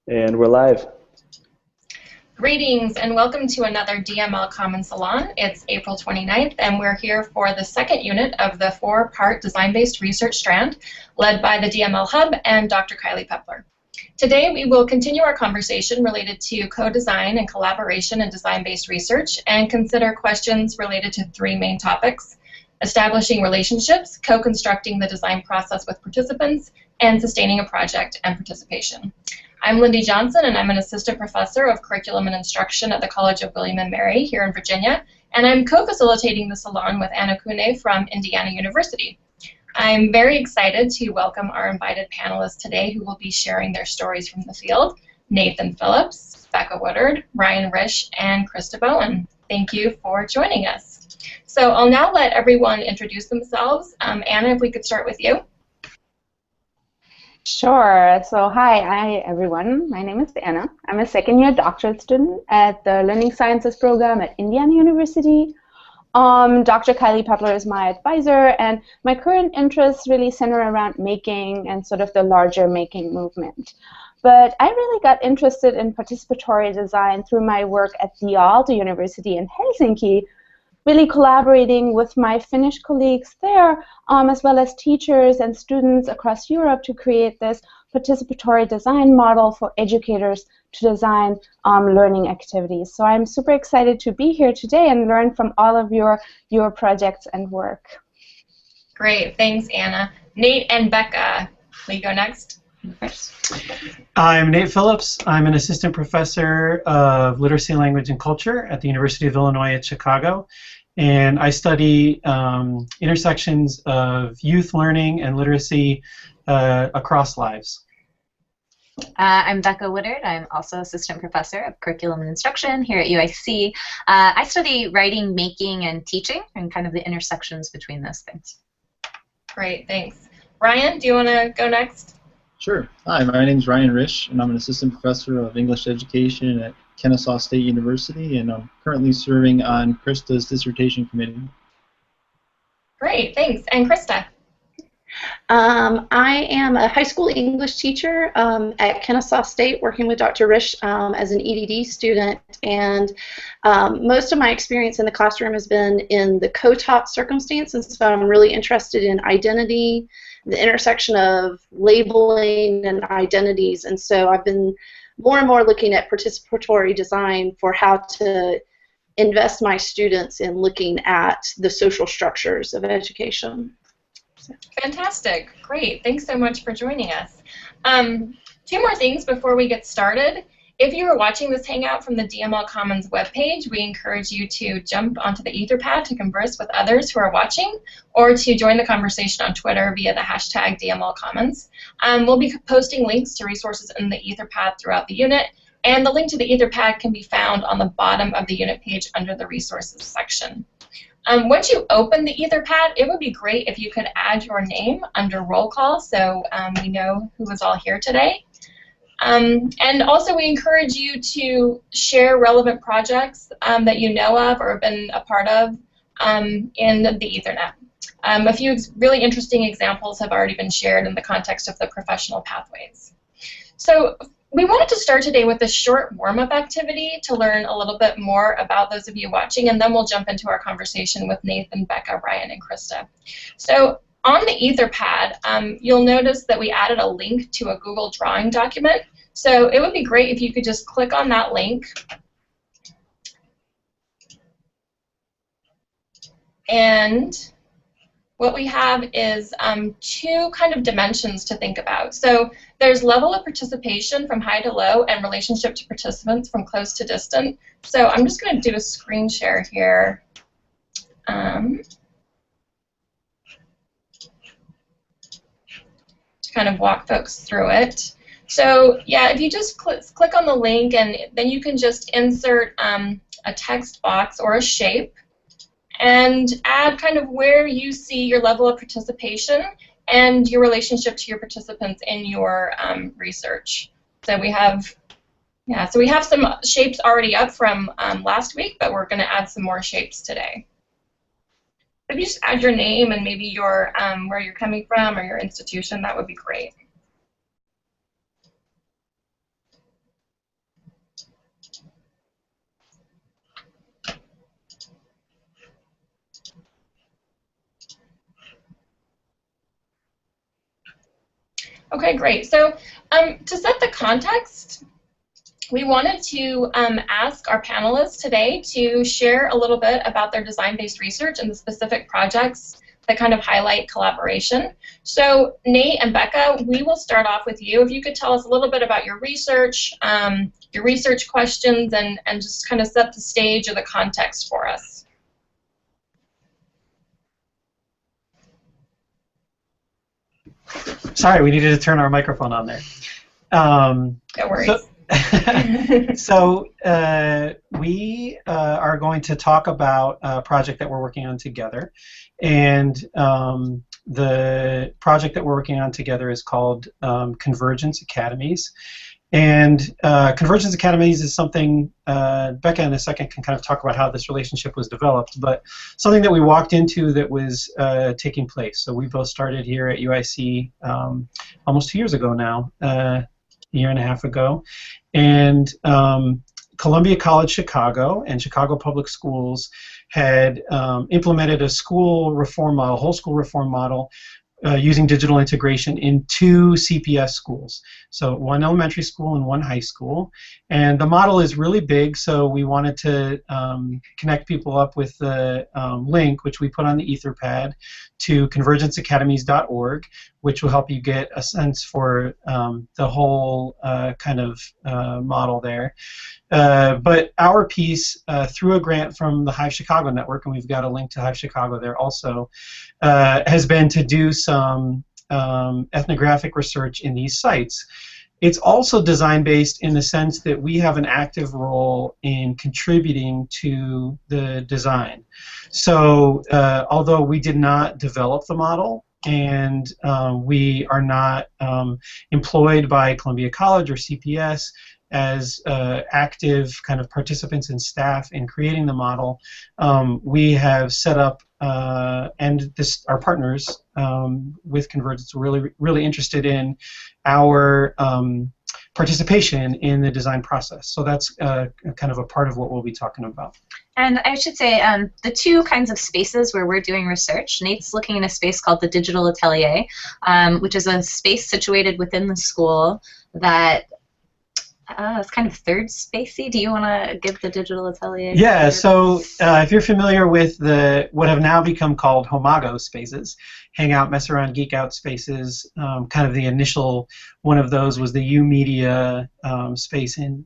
And we're live. Greetings and welcome to another DML Common Salon. It's April 29th and we're here for the second unit of the four-part design-based research strand led by the DML Hub and Dr. Kylie Pepler. Today we will continue our conversation related to co-design and collaboration in design-based research and consider questions related to three main topics: establishing relationships, co-constructing the design process with participants, and sustaining a project and participation. I'm Lindy Johnson, and I'm an assistant professor of curriculum and instruction at the College of William & Mary here in Virginia, and I'm co-facilitating the salon with Anna Keune from Indiana University. I'm very excited to welcome our invited panelists today who will be sharing their stories from the field: Nathan Phillips, Becca Woodard, Ryan Risch, and Krista Bowen. Thank you for joining us. So I'll now let everyone introduce themselves. Anna, if we could start with you. Sure. So hi everyone. My name is Anna. I'm a second-year doctorate student at the Learning Sciences program at Indiana University. Dr. Kylie Pepler is my advisor, and my current interests really center around making and sort of the larger making movement. But I really got interested in participatory design through my work at the Aalto University in Helsinki, really collaborating with my Finnish colleagues there, as well as teachers and students across Europe to create this participatory design model for educators to design learning activities. So I'm super excited to be here today and learn from all of your projects and work. Great, thanks, Anna. Nate and Becca, will you go next? I'm Nate Phillips. I'm an assistant professor of literacy, language, and culture at the University of Illinois at Chicago, and I study intersections of youth learning and literacy across lives. I'm Becca Woodard. I'm also assistant professor of curriculum and instruction here at UIC. I study writing, making, and teaching, and kind of the intersections between those things. Great, thanks. Ryan, do you want to go next? Sure. Hi, my name is Ryan Risch, and I'm an assistant professor of English education at Kennesaw State University, and I'm currently serving on Krista's dissertation committee. Great, thanks. And Krista? I am a high school English teacher at Kennesaw State, working with Dr. Risch as an EDD student, and most of my experience in the classroom has been in the co-taught circumstance, and so I'm really interested in identity, the intersection of labeling and identities, and so I've been more and more looking at participatory design for how to invest my students in looking at the social structures of education. Fantastic. Great. Thanks so much for joining us. Two more things before we get started. If you are watching this Hangout from the DML Commons webpage, we encourage you to jump onto the Etherpad to converse with others who are watching, or to join the conversation on Twitter via the hashtag DML Commons. We'll be posting links to resources in the Etherpad throughout the unit, and the link to the Etherpad can be found on the bottom of the unit page under the resources section. Once you open the Etherpad, it would be great if you could add your name under roll call so we know who was all here today. And also we encourage you to share relevant projects that you know of or have been a part of in the Ethernet. A few really interesting examples have already been shared in the context of the professional pathways. So we wanted to start today with a short warm-up activity to learn a little bit more about those of you watching, and then we'll jump into our conversation with Nathan, Becca, Ryan, and Krista. So on the Etherpad, you'll notice that we added a link to a Google Drawing document. So it would be great if you could just click on that link. And what we have is two kind of dimensions to think about. So there's level of participation from high to low and relationship to participants from close to distant. So I'm just going to do a screen share here. To kind of walk folks through it. So yeah, if you just click on the link, and then you can just insert a text box or a shape and add kind of where you see your level of participation and your relationship to your participants in your research. So we have, some shapes already up from last week, but we're going to add some more shapes today. If you just add your name and maybe your where you're coming from or your institution, that would be great. Okay, great. So to set the context, we wanted to ask our panelists today to share a little bit about their design-based research and the specific projects that kind of highlight collaboration. So Nate and Becca, we will start off with you. If you could tell us a little bit about your research questions, and just kind of set the stage or the context for us. Sorry, we needed to turn our microphone on there. No worries. So we are going to talk about a project that we're working on together, and the project that we're working on together is called Convergence Academies. And Convergence Academies is something, Becca in a second can kind of talk about how this relationship was developed, but something that we walked into that was taking place. So we both started here at UIC almost 2 years ago now, a year and a half ago. And Columbia College Chicago and Chicago Public Schools had implemented a school reform model, whole school reform model, using digital integration in 2 CPS schools. So 1 elementary school and 1 high school. And the model is really big, so we wanted to connect people up with the link, which we put on the Etherpad, to convergenceacademies.org, which will help you get a sense for the whole kind of model there. But our piece, through a grant from the Hive Chicago Network, and we've got a link to Hive Chicago there also, has been to do some ethnographic research in these sites. It's also design-based in the sense that we have an active role in contributing to the design. So although we did not develop the model, and we are not employed by Columbia College or CPS as active kind of participants and staff in creating the model, we have set up, and our partners with Convergence were really interested in our participation in the design process. So that's kind of a part of what we'll be talking about. And I should say the 2 kinds of spaces where we're doing research, Nate's looking in a space called the Digital Atelier, which is a space situated within the school that it's kind of third spacey. Do you want to give the Digital Atelier? Yeah, so if you're familiar with what have now become called Homago spaces, hang out, mess around, geek out spaces, kind of the initial one of those was the U-Media space in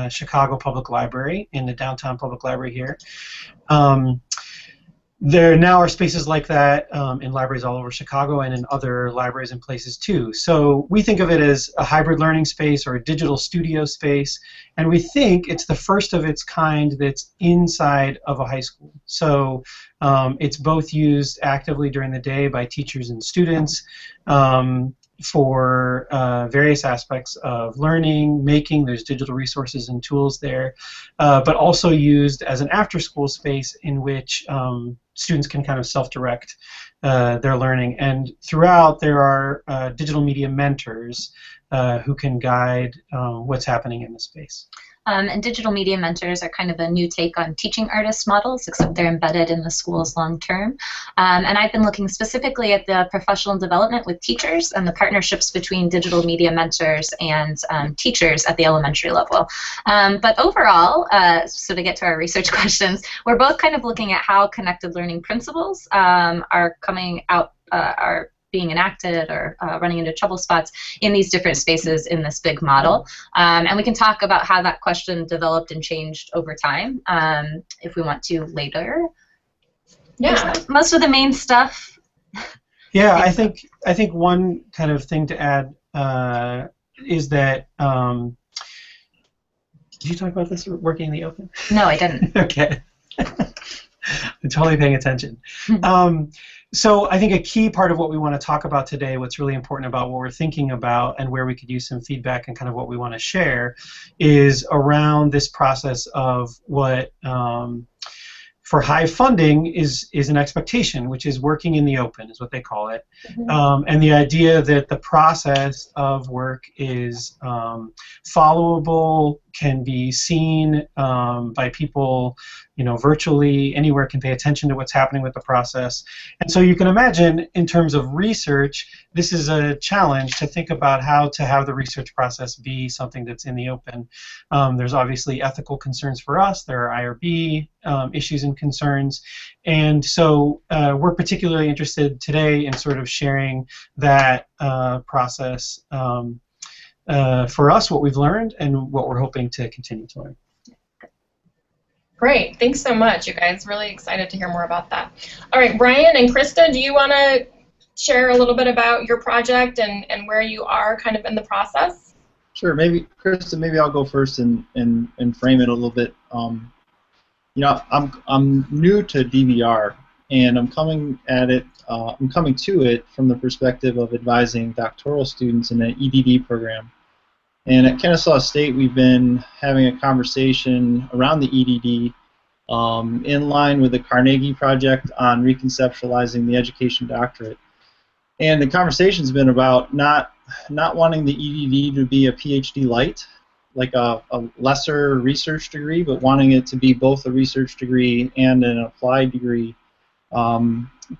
Chicago Public Library, in the downtown public library here. There now are spaces like that in libraries all over Chicago and in other libraries and places too. So we think of it as a hybrid learning space or a digital studio space, and we think it's the first of its kind that's inside of a high school. So it's both used actively during the day by teachers and students for various aspects of learning, making. There's digital resources and tools there, but also used as an after-school space in which students can kind of self-direct their learning. And throughout, there are digital media mentors who can guide what's happening in the space. And digital media mentors are kind of a new take on teaching artist models, except they're embedded in the schools long term. And I've been looking specifically at the professional development with teachers and the partnerships between digital media mentors and teachers at the elementary level. But overall, so to get to our research questions, we're both kind of looking at how connected learning principles are coming out, are being enacted or running into trouble spots in these different spaces in this big model. And we can talk about how that question developed and changed over time if we want to later. Yeah. Most of the main stuff. Yeah, I think one kind of thing to add is that did you talk about this working in the open? No, I didn't. Okay. I'm totally paying attention. So I think a key part of what we want to talk about today, what's really important about what we're thinking about and where we could use some feedback and kind of what we want to share, is around this process of what for high funding is an expectation, which is working in the open, is what they call it. And the idea that the process of work is followable, can be seen by people, virtually anywhere, can pay attention to what's happening with the process. And so you can imagine, in terms of research, this is a challenge to think about how to have the research process be something that's in the open. There's obviously ethical concerns for us. There are IRB issues and concerns. And so we're particularly interested today in sort of sharing that process for us, what we've learned, and what we're hoping to continue to learn. Great. Thanks so much, you guys. Really excited to hear more about that. All right, Brian and Krista, do you want to share a little bit about your project and where you are kind of in the process? Sure. Maybe, Krista, maybe I'll go first and frame it a little bit. I'm new to DVR, and I'm coming to it from the perspective of advising doctoral students in an EDD program. And at Kennesaw State, we've been having a conversation around the EDD in line with the Carnegie Project on reconceptualizing the education doctorate. And the conversation's been about not wanting the EDD to be a PhD light, like a lesser research degree, but wanting it to be both a research degree and an applied degree.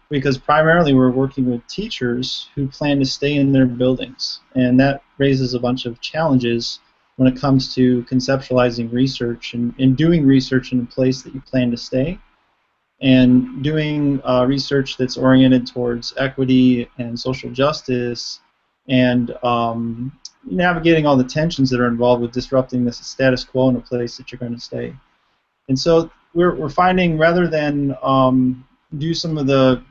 Because primarily we're working with teachers who plan to stay in their buildings, and that raises a bunch of challenges when it comes to conceptualizing research and doing research in a place that you plan to stay, and doing research that's oriented towards equity and social justice, and navigating all the tensions that are involved with disrupting the status quo in a place that you're going to stay. And so we're finding, rather than do some of the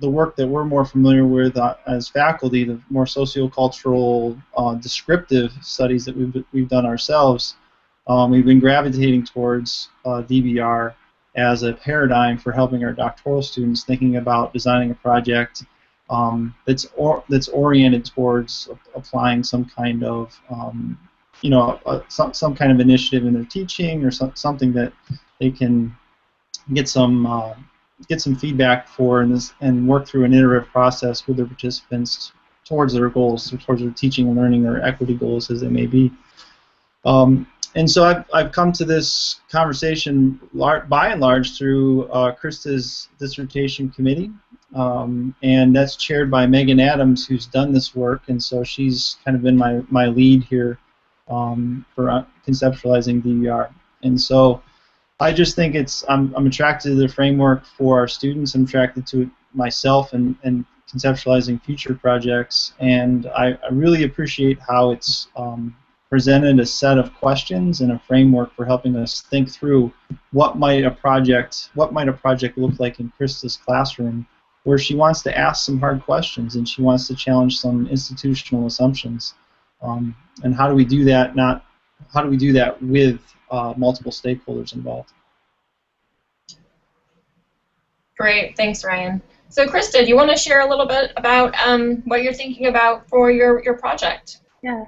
work that we're more familiar with as faculty, the more sociocultural, descriptive studies that we've done ourselves, we've been gravitating towards DVR as a paradigm for helping our doctoral students thinking about designing a project that's oriented towards applying some kind of some kind of initiative in their teaching, or something that they can get some feedback for and work through an iterative process with their participants towards their goals, towards their teaching and learning or equity goals, as they may be. And so I've come to this conversation by and large through Krista's dissertation committee, and that's chaired by Megan Adams, who's done this work, and so she's kind of been my lead here for conceptualizing DVR. And so I just think I'm attracted to the framework for our students. I'm attracted to it myself and conceptualizing future projects, and I really appreciate how it's presented a set of questions and a framework for helping us think through what might a project look like in Krista's classroom, where she wants to ask some hard questions and she wants to challenge some institutional assumptions. And how do we do that? How do we do that with multiple stakeholders involved? Great, thanks, Ryan. So, Krista, do you want to share a little bit about what you're thinking about for your project? Yeah.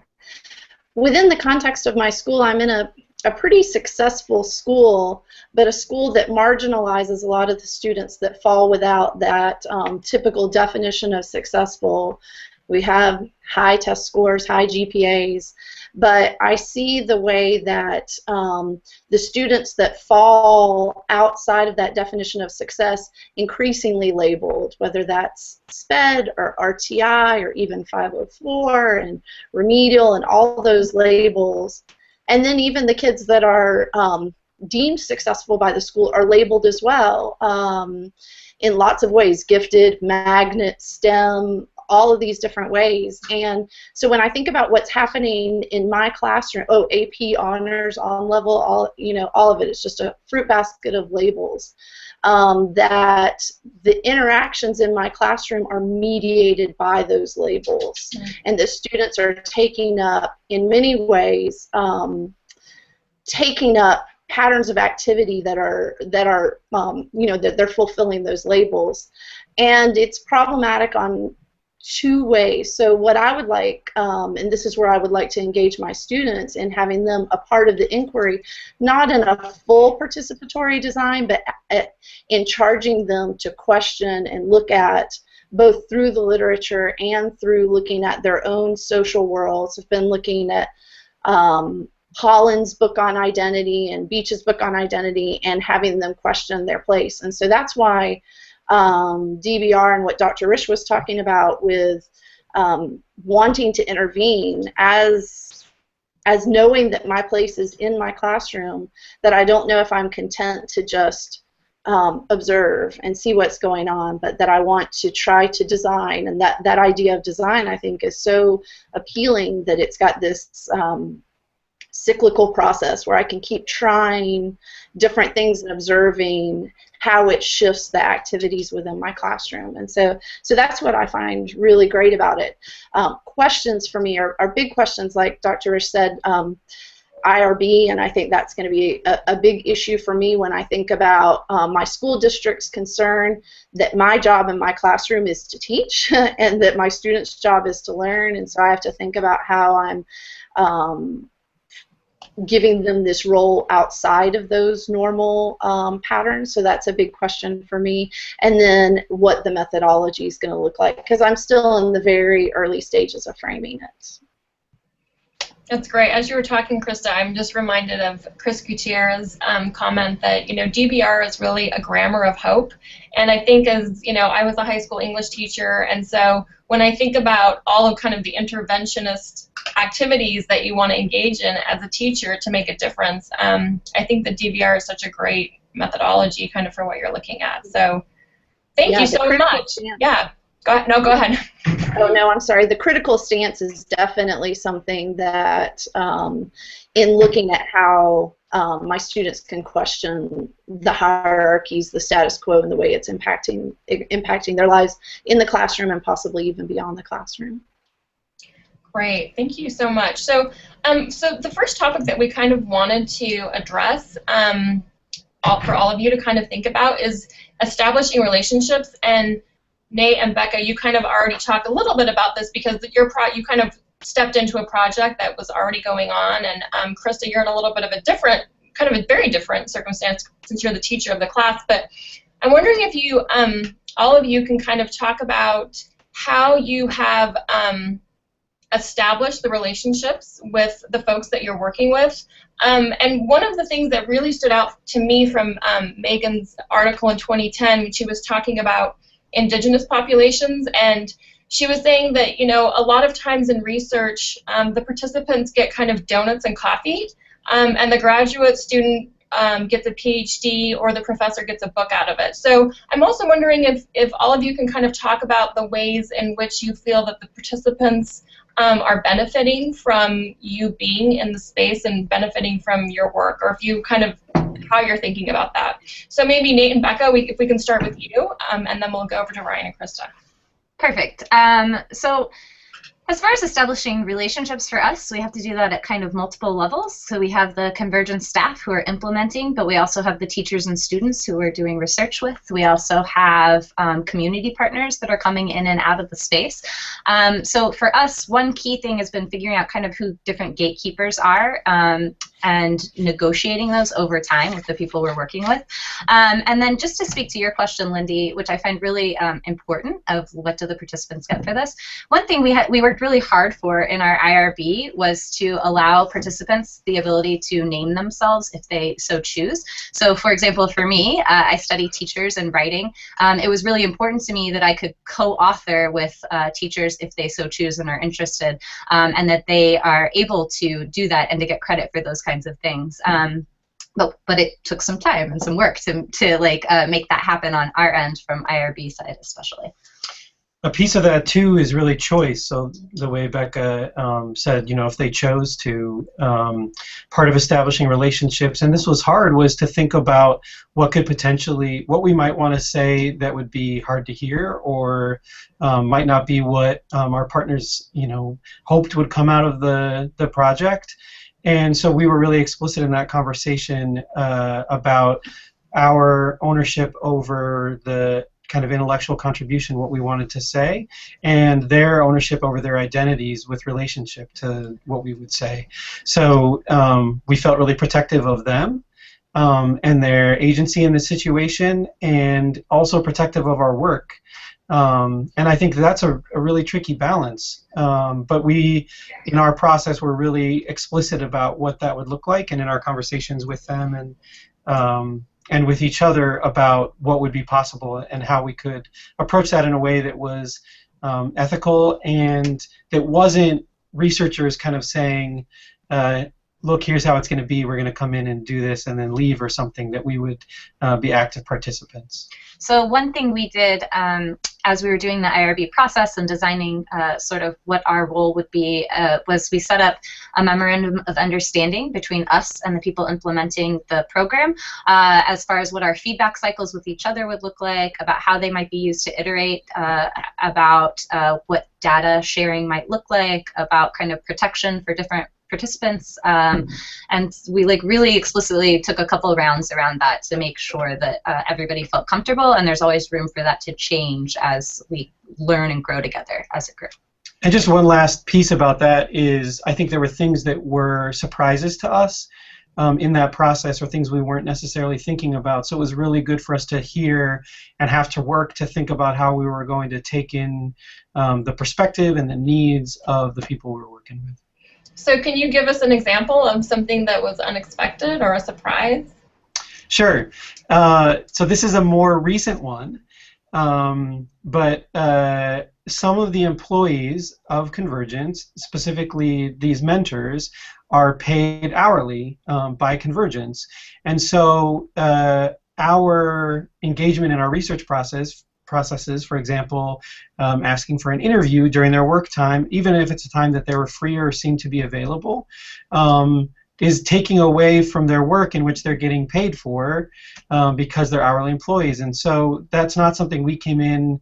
Within the context of my school, I'm in a pretty successful school, but a school that marginalizes a lot of the students that fall without that typical definition of successful. We have high test scores, high GPAs, but I see the way that the students that fall outside of that definition of success increasingly labeled, whether that's SPED or RTI or even 504 and remedial and all those labels. And then even the kids that are deemed successful by the school are labeled as well in lots of ways: gifted, magnet, STEM, all of these different ways. And so when I think about what's happening in my classroom, AP, honors, on level, all of it, it's just a fruit basket of labels. That the interactions in my classroom are mediated by those labels, and the students are taking up, in many ways, taking up patterns of activity that are that they're fulfilling those labels, and it's problematic on two ways. So what I would like, and this is where I would like to engage my students in having them a part of the inquiry, not in a full participatory design, but in charging them to question and look at, both through the literature and through looking at their own social worlds. I've been looking at Holland's book on identity and Beach's book on identity and having them question their place. And so that's why DBR and what Dr. Risch was talking about with wanting to intervene as knowing that my place is in my classroom, that I don't know if I'm content to just observe and see what's going on, but that I want to try to design. And that idea of design, I think, is so appealing, that it's got this cyclical process where I can keep trying different things and observing how it shifts the activities within my classroom. And so that's what I find really great about it. Questions for me are big questions, like Dr. Risch said, IRB, and I think that's going to be a big issue for me when I think about my school district's concern that my job in my classroom is to teach and that my students' job is to learn, and so I have to think about how I'm giving them this role outside of those normal patterns. So that's a big question for me. And then what the methodology is going to look like, because I'm still in the very early stages of framing it. That's great. As you were talking, Krista, I'm just reminded of Chris Gutierrez's comment that, you know, DBR is really a grammar of hope. And I think, as you know, I was a high school English teacher, and so when I think about all of kind of the interventionist activities that you want to engage in as a teacher to make a difference, I think that DBR is such a great methodology kind of for what you're looking at. So thank you so much. Yeah. Go ahead. No, go ahead. Oh, no, I'm sorry. The critical stance is definitely something that, in looking at how my students can question the hierarchies, the status quo, and the way it's impacting their lives in the classroom and possibly even beyond the classroom. Great. Thank you so much. So, so the first topic that we kind of wanted to address for all of you to kind of think about is establishing relationships. And Nate and Becca, you kind of already talked a little bit about this because you kind of stepped into a project that was already going on, and Krista, you're in a little bit of a different, kind of a very different circumstance since you're the teacher of the class. But I'm wondering if you, all of you, can kind of talk about how you have established the relationships with the folks that you're working with. And one of the things that really stood out to me from Megan's article in 2010, when she was talking about Indigenous populations, and she was saying that, you know, a lot of times in research, the participants get kind of donuts and coffee, and the graduate student gets a PhD, or the professor gets a book out of it. So I'm also wondering if all of you can kind of talk about the ways in which you feel that the participants are benefiting from you being in the space and benefiting from your work, or if you kind of, how you're thinking about that. So maybe Nate and Becca, if we can start with you, and then we'll go over to Ryan and Krista. Perfect. So as far as establishing relationships for us, we have to do that at kind of multiple levels. So we have the Convergence staff who are implementing, but we also have the teachers and students who we're doing research with. We also have community partners that are coming in and out of the space. So for us, one key thing has been figuring out kind of who different gatekeepers are, and negotiating those over time with the people we're working with. And then just to speak to your question, Lindy, which I find really important, of what do the participants get for this. One thing we worked really hard for in our IRB was to allow participants the ability to name themselves if they so choose. So for example, for me, I study teachers and writing. It was really important to me that I could co-author with teachers if they so choose and are interested, and that they are able to do that and to get credit for those kinds of things. But it took some time and some work to like make that happen on our end from IRB side especially. A piece of that too is really choice. So the way Becca said, you know, if they chose to, part of establishing relationships, and this was hard, was to think about what could potentially, what we might want to say that would be hard to hear, or might not be what our partners, you know, hoped would come out of the project. And so we were really explicit in that conversation about our ownership over the kind of intellectual contribution, what we wanted to say, and their ownership over their identities with relationship to what we would say. So we felt really protective of them and their agency in the situation, and also protective of our work. And I think that's a really tricky balance. But we, in our process, were really explicit about what that would look like, and in our conversations with them and with each other about what would be possible and how we could approach that in a way that was ethical, and that wasn't researchers kind of saying, look, here's how it's going to be, we're going to come in and do this and then leave or something, that we would be active participants. So one thing we did as we were doing the IRB process and designing sort of what our role would be was we set up a Memorandum of Understanding between us and the people implementing the program as far as what our feedback cycles with each other would look like, about how they might be used to iterate, about what data sharing might look like, about kind of protection for different participants, and we really explicitly took a couple rounds around that to make sure that everybody felt comfortable, and there's always room for that to change as we learn and grow together as a group. And just one last piece about that is, I think there were things that were surprises to us in that process, or things we weren't necessarily thinking about. So it was really good for us to hear and have to work to think about how we were going to take in the perspective and the needs of the people we were working with. So can you give us an example of something that was unexpected or a surprise? Sure. So this is a more recent one, but some of the employees of Convergence, specifically these mentors, are paid hourly by Convergence. And so our engagement in our research processes, for example, asking for an interview during their work time, even if it's a time that they were free or seemed to be available, is taking away from their work in which they're getting paid for because they're hourly employees. And so that's not something we came in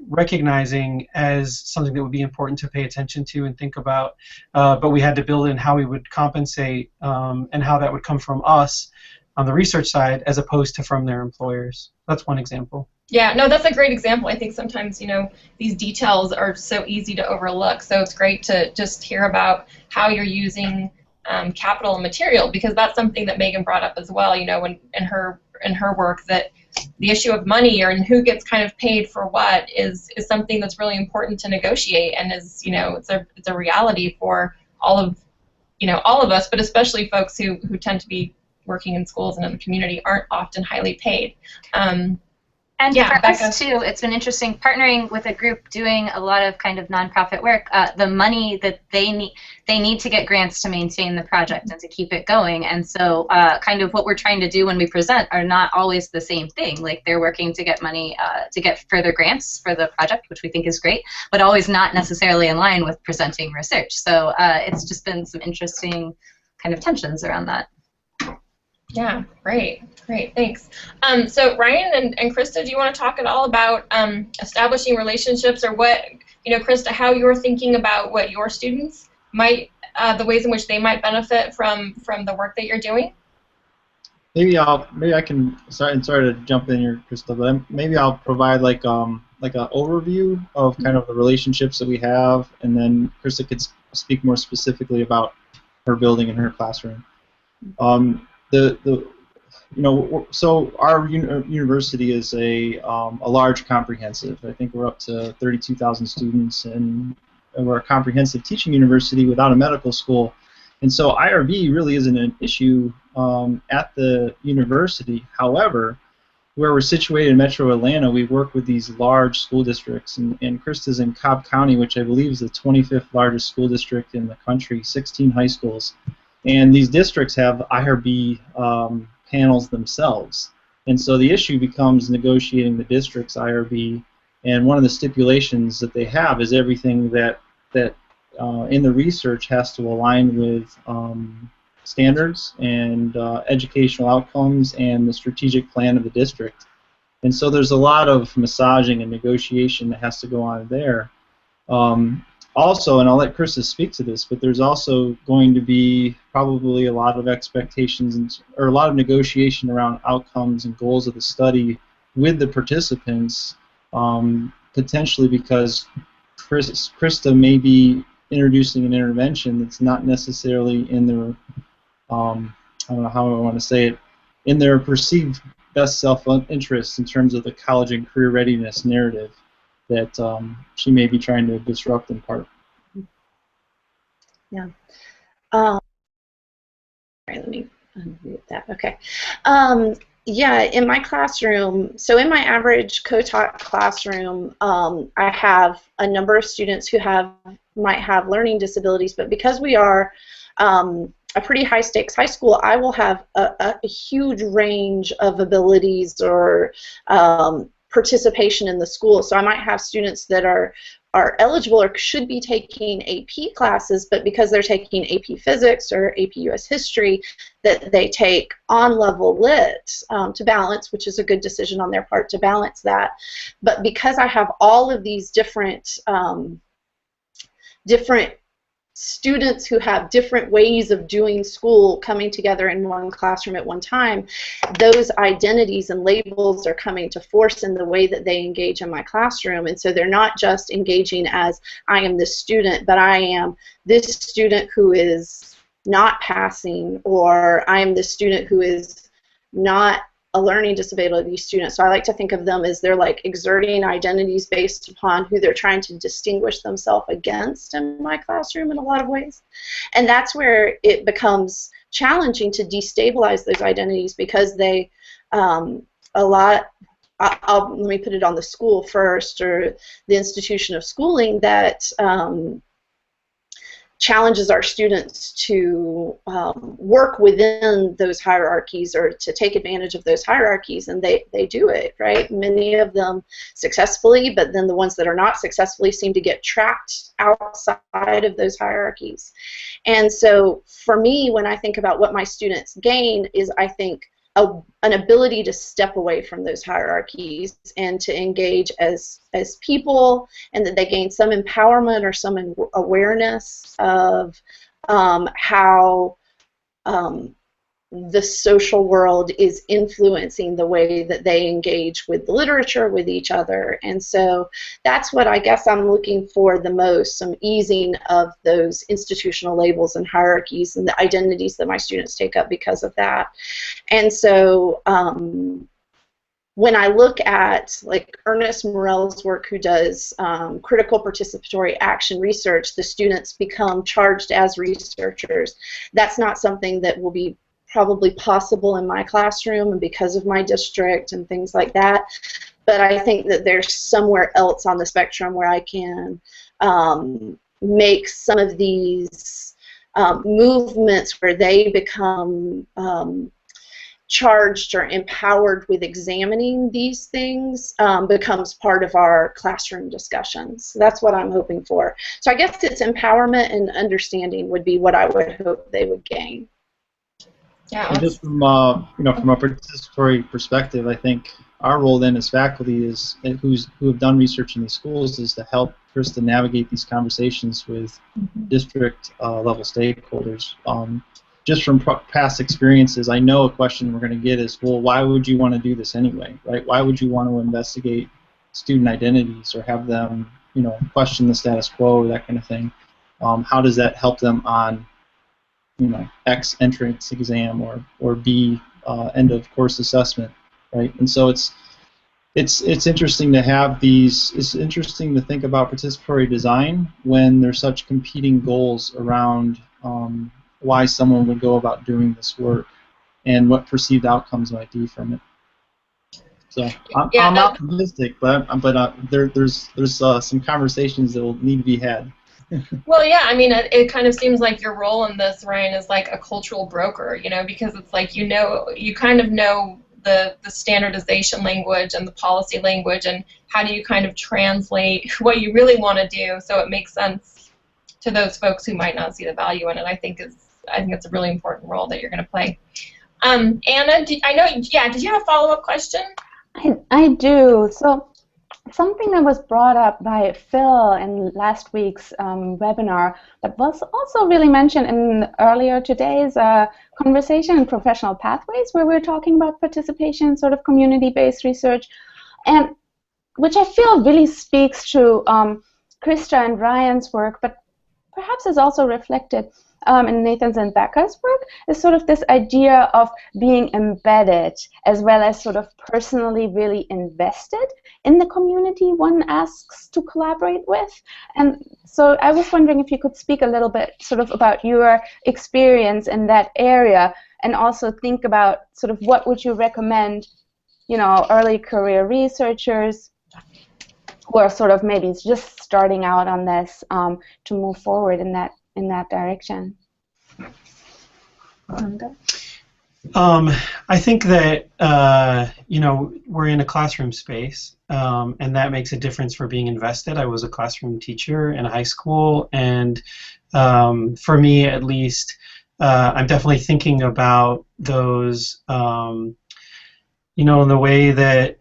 recognizing as something that would be important to pay attention to and think about, but we had to build in how we would compensate and how that would come from us on the research side as opposed to from their employers. That's one example. Yeah, no, that's a great example. I think sometimes, these details are so easy to overlook, so it's great to just hear about how you're using capital and material, because that's something that Megan brought up as well, in her work, that the issue of money and who gets kind of paid for what is something that's really important to negotiate, and is, it's a reality for all of us, but especially folks who tend to be working in schools and in the community aren't often highly paid. And yeah, for Becca. us too, it's been interesting partnering with a group doing a lot of kind of nonprofit work. The money that they need to get grants to maintain the project and to keep it going. And so kind of what we're trying to do when we present are not always the same thing. Like, they're working to get money to get further grants for the project, which we think is great, but always not necessarily in line with presenting research. So it's just been some interesting kind of tensions around that. Yeah, great, thanks. So Ryan and Krista, do you want to talk at all about establishing relationships, or what, Krista, how you're thinking about what your students might, the ways in which they might benefit from the work that you're doing? Maybe I can sorry to jump in here, Krista, but maybe I'll provide like an overview of kind of the relationships that we have, and then Krista could speak more specifically about her building in her classroom. So our university is a large comprehensive. I think we're up to 32,000 students, and we're a comprehensive teaching university without a medical school. And so IRB really isn't an issue at the university. However, where we're situated in Metro Atlanta, we work with these large school districts, and Krista's in Cobb County, which I believe is the 25th largest school district in the country, 16 high schools. And these districts have IRB panels themselves. And so the issue becomes negotiating the district's IRB, and one of the stipulations that they have is everything that in the research has to align with standards and educational outcomes and the strategic plan of the district. And so there's a lot of massaging and negotiation that has to go on there. Also, and I'll let Krista speak to this, but there's also going to be probably a lot of expectations or a lot of negotiation around outcomes and goals of the study with the participants potentially because Krista may be introducing an intervention that's not necessarily in their, I don't know how I want to say it, in their perceived best self-interest in terms of the college and career readiness narrative that she may be trying to disrupt in part. Yeah. All right, let me unmute that. Okay. Yeah, in my classroom, so in my average co-taught classroom, I have a number of students who might have learning disabilities, but because we are a pretty high-stakes high school, I will have a huge range of abilities or participation in the school. So I might have students that are eligible or should be taking AP classes, but because they're taking AP Physics or AP US History, that they take on-level lit to balance, which is a good decision on their part to balance that. But because I have all of these different students who have different ways of doing school coming together in one classroom at one time, those identities and labels are coming to force in the way that they engage in my classroom. And so they're not just engaging as I am this student, but I am this student who is not passing, or I am this student who is not a learning disability student. So I like to think of them as they're like exerting identities based upon who they're trying to distinguish themselves against in my classroom in a lot of ways. And that's where it becomes challenging to destabilize those identities, because they, let me put it on the school first, or the institution of schooling that challenges our students to work within those hierarchies or to take advantage of those hierarchies, and they do it, right? Many of them successfully, but then the ones that are not successfully seem to get trapped outside of those hierarchies. And so for me, when I think about what my students gain, is I think an ability to step away from those hierarchies and to engage as people, and that they gain some empowerment or some awareness of how the social world is influencing the way that they engage with the literature, with each other. And so that's what I guess I'm looking for the most, some easing of those institutional labels and hierarchies and the identities that my students take up because of that. And so when I look at like Ernest Morell's work, who does critical participatory action research, the students become charged as researchers. That's not something that will be probably possible in my classroom and because of my district and things like that. But I think that there's somewhere else on the spectrum where I can make some of these movements where they become charged or empowered with examining these things becomes part of our classroom discussions. So that's what I'm hoping for. So I guess it's empowerment and understanding would be what I would hope they would gain. Yeah. And just from from a participatory perspective, I think our role then as faculty is who have done research in these schools is to help Krista navigate these conversations with district level stakeholders. Just from past experiences, I know a question we're going to get is, well, why would you want to do this anyway, right? Why would you want to investigate student identities or have them, question the status quo or that kind of thing? How does that help them on X entrance exam or B end of course assessment, right? And so it's interesting to have these. It's interesting to think about participatory design when there's such competing goals around why someone would go about doing this work and what perceived outcomes might be from it. So I'm optimistic, but there's some conversations that will need to be had. Well, yeah, I mean, it kind of seems like your role in this, Ryan, is like a cultural broker, because it's like you kind of know the standardization language and the policy language, and how do you kind of translate what you really want to do so it makes sense to those folks who might not see the value in it. I think it's a really important role that you're going to play. Anna, did you have a follow-up question? I do. So something that was brought up by Phil in last week's webinar that was also really mentioned in earlier today's conversation in professional pathways, where we're talking about participation, sort of community-based research. And which I feel really speaks to Krista and Ryan's work, but perhaps is also reflected in Nathan's and Becca's work, is sort of this idea of being embedded as well as sort of personally really invested in the community one asks to collaborate with. And so I was wondering if you could speak a little bit sort of about your experience in that area, and also think about sort of what would you recommend, you know, early career researchers who are sort of maybe just starting out on this to move forward in that direction. I think that you know, we're in a classroom space, and that makes a difference for being invested. I was a classroom teacher in high school, and for me at least, I'm definitely thinking about those, you know, in the way that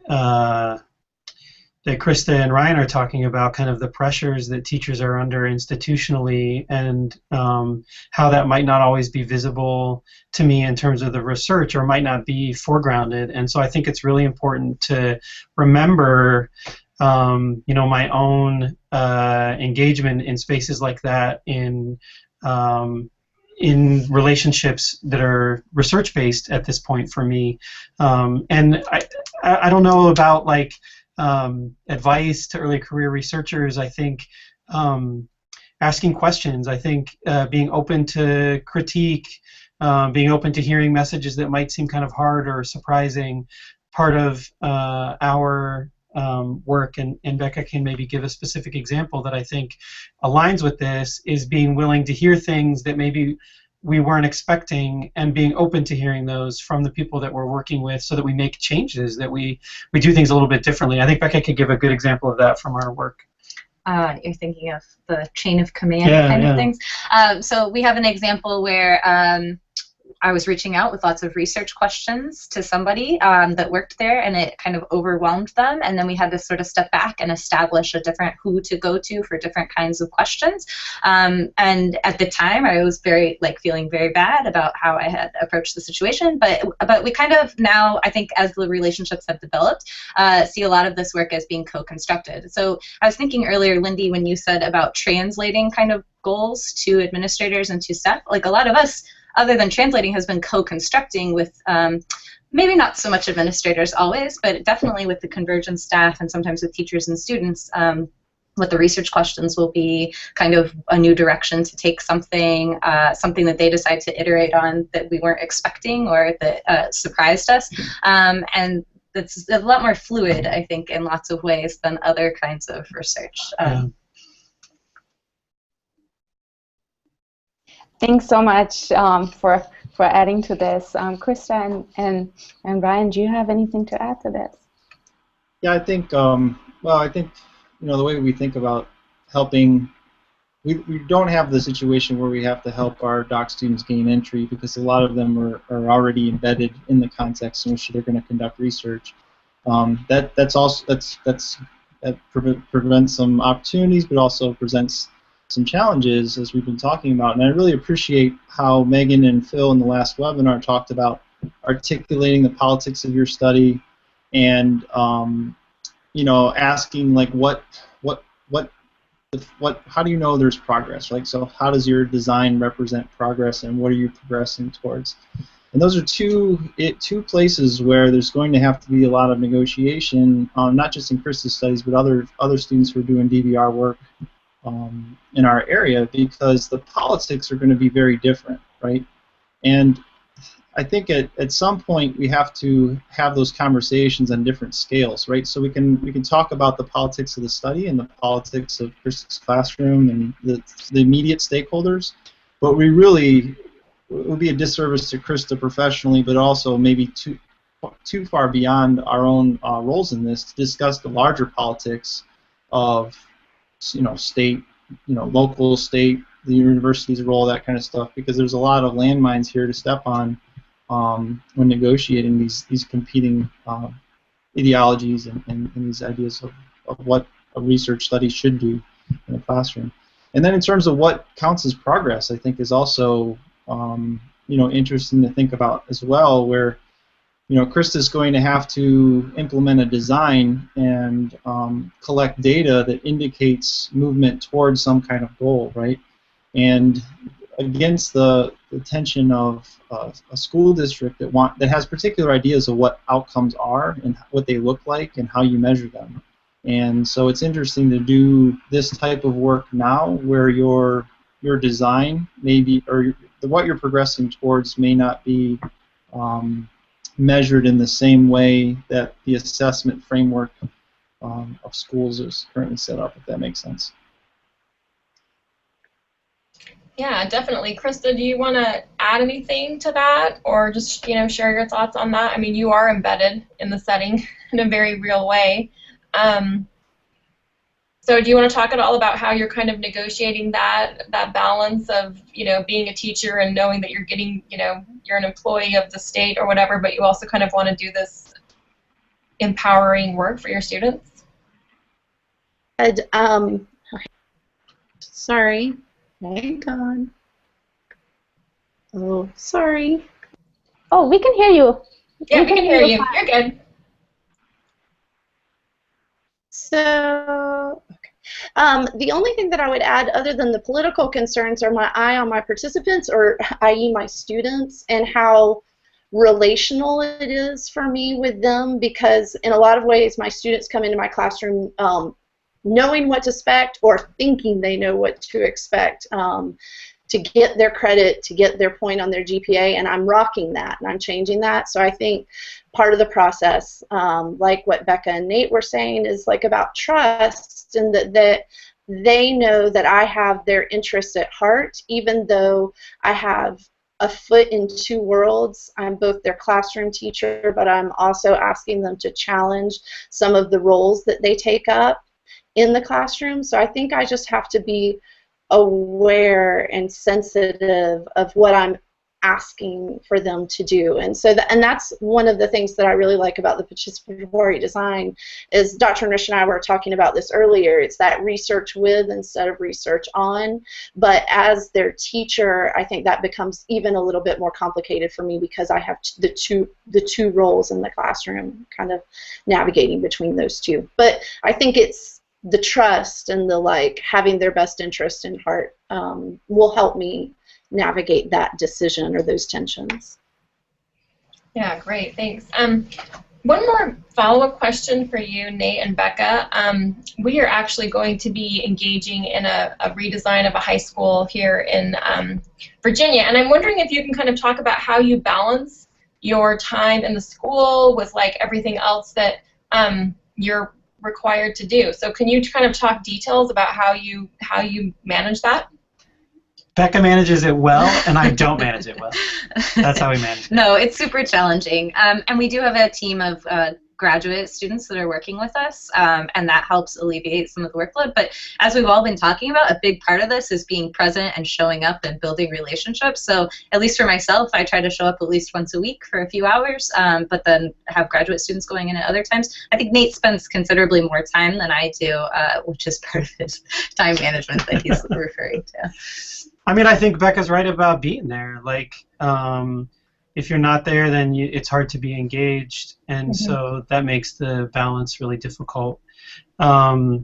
that Krista and Ryan are talking about, kind of the pressures that teachers are under institutionally, and how that might not always be visible to me in terms of the research, or might not be foregrounded. And so I think it's really important to remember, you know, my own engagement in spaces like that, in relationships that are research-based at this point for me. And I don't know about like advice to early career researchers. I think asking questions, I think being open to critique, being open to hearing messages that might seem kind of hard or surprising. Part of our work, and Becca can maybe give a specific example that I think aligns with this, is being willing to hear things that maybe we weren't expecting, and being open to hearing those from the people that we're working with, so that we make changes, that we do things a little bit differently. I think Becca could give a good example of that from our work. You're thinking of the chain of command kind of things. So we have an example where I was reaching out with lots of research questions to somebody that worked there, and it kind of overwhelmed them, and then we had to sort of step back and establish a different who to go to for different kinds of questions. And at the time, I was very, like, feeling very bad about how I had approached the situation, but we kind of now, I think, as the relationships have developed, see a lot of this work as being co-constructed. So I was thinking earlier, Lindy, when you said about translating kind of goals to administrators and to staff, like, a lot of us, other than translating, has been co-constructing with maybe not so much administrators always, but definitely with the Convergence staff, and sometimes with teachers and students. What the research questions will be kind of a new direction to take something, something that they decide to iterate on that we weren't expecting, or that surprised us. And it's a lot more fluid, I think, in lots of ways than other kinds of research. Thanks so much for adding to this. Krista and Ryan, do you have anything to add to this? Yeah, I think, well, I think, you know, the way we think about helping, we don't have the situation where we have to help our doc students gain entry, because a lot of them are already embedded in the context in which they're going to conduct research. That prevents some opportunities, but also presents some challenges, as we've been talking about. And I really appreciate how Megan and Phil in the last webinar talked about articulating the politics of your study, and you know, asking, like, how do you know there's progress, right? So how does your design represent progress, and what are you progressing towards? And those are two places where there's going to have to be a lot of negotiation, not just in Krista's studies, but other students who are doing DVR work in our area, because the politics are going to be very different, right? And I think at some point we have to have those conversations on different scales, right? So we can talk about the politics of the study and the politics of Krista's classroom and the immediate stakeholders, but it would be a disservice to Krista professionally, but also maybe too far beyond our own roles in this, to discuss the larger politics of, you know, state, you know, local, state, the university's role, that kind of stuff, because there's a lot of landmines here to step on when negotiating these competing ideologies and these ideas of what a research study should do in a classroom. And then in terms of what counts as progress, I think is also you know, interesting to think about as well, where, Krista's going to have to implement a design and collect data that indicates movement towards some kind of goal, right? And against the tension of a school district that has particular ideas of what outcomes are and what they look like and how you measure them. And so it's interesting to do this type of work now, where your design maybe, or what you're progressing towards may not be measured in the same way that the assessment framework of schools is currently set up, if that makes sense. Yeah, definitely. Krista, do you want to add anything to that, or just share your thoughts on that? I mean, you are embedded in the setting in a very real way. So do you want to talk at all about how you're kind of negotiating that balance of being a teacher and knowing that you're getting you're an employee of the state or whatever, but you also kind of want to do this empowering work for your students? Sorry. Hang on. Oh, sorry. Oh, we can hear you. Yeah, we can hear you. You're good. So, okay. The only thing that I would add, other than the political concerns, are my eye on my participants, or i.e. my students, and how relational it is for me with them, because in a lot of ways my students come into my classroom knowing what to expect, or thinking they know what to expect, to get their credit, to get their point on their GPA, and I'm rocking that, and I'm changing that. So I think part of the process, like what Becca and Nate were saying, is like about trust, and that they know that I have their interests at heart, even though I have a foot in two worlds. I'm both their classroom teacher, but I'm also asking them to challenge some of the roles that they take up in the classroom. So I think I just have to be aware and sensitive of what I'm asking for them to do. And so that's one of the things that I really like about the participatory design, is Dr. Rish and I were talking about this earlier. It's that research with instead of research on. But as their teacher, I think that becomes even a little bit more complicated for me, because I have the two roles in the classroom, kind of navigating between those two. But I think it's the trust and the having their best interest in heart will help me navigate that decision or those tensions. Yeah, great, thanks. One more follow-up question for you, Nate and Becca. We are actually going to be engaging in a redesign of a high school here in Virginia, and I'm wondering if you can kind of talk about how you balance your time in the school with everything else that you're required to do. So can you kind of talk details about how you manage that? Becca manages it well, and I don't manage it well. That's how we manage it. No, it's super challenging. And we do have a team of graduate students that are working with us, and that helps alleviate some of the workload. But as we've all been talking about, a big part of this is being present and showing up and building relationships. So at least for myself, I try to show up at least once a week for a few hours, but then have graduate students going in at other times. I think Nate spends considerably more time than I do, which is part of his time management that he's referring to. I mean, I think Becca's right about being there. If you're not there, then it's hard to be engaged, and so that makes the balance really difficult. Yeah.